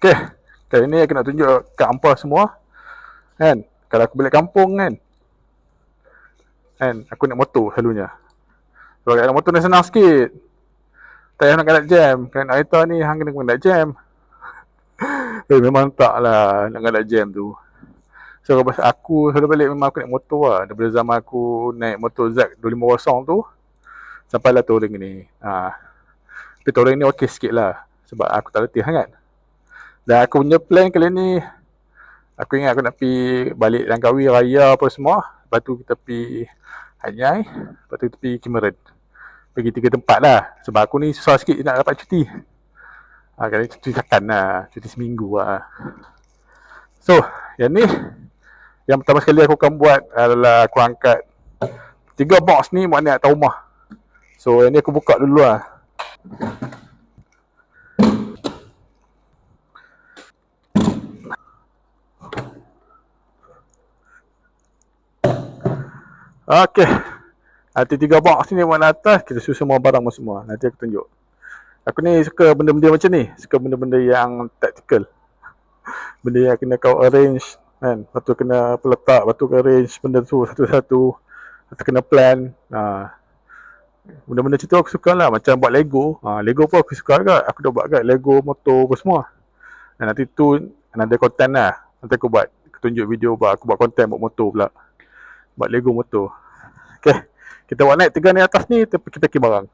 Okay, kali ni aku nak tunjuk kat hampa semua kan, kalau aku balik kampung kan, aku naik motor selalunya. Sebab naik motor ni senang sikit, tak payah nak kena jam. Kan kereta ni hang kena kena jam. Memang tak lah nak kena jam tu. So aku selalu balik memang aku naik motor lah. Daripada zaman aku naik motor Z250 tu sampai lah touring ni. Tapi touring ni okey sikit lah sebab aku tak letih sangat. Dan aku punya plan kali ni, aku ingat aku nak pergi balik Langkawi Raya apa semua. Lepas tu kita pergi Hanyai, lepas tu kita pergi Kimerin. Pergi 3 tempat lah. Sebab aku ni susah sikit nak dapat cuti. Kali cuti takkan lah, cuti seminggu lah. So, yang ni, yang pertama sekali aku akan buat adalah aku angkat 3 box ni buat ni atas rumah. So, yang ni aku buka dulu lah. Okay, nanti 3 box ni buat atas, kita susun semua barang semua. Nanti aku tunjuk. Aku ni suka benda-benda macam ni, suka benda-benda yang tactical. Benda yang kena kau arrange kan, lepas tu kena peletak, lepas tu arrange benda tu satu-satu, lepas tu kena plan. Benda-benda macam tu aku suka lah. Macam buat Lego, Lego pun aku suka agak. Aku dah buat agak Lego motor apa semua. Nanti tu ada konten lah, nanti aku buat, aku tunjuk video aku buat konten buat motor pula, buat Lego motor. Okay, kita buat naik 3 ni atas ni, kita pergi barang.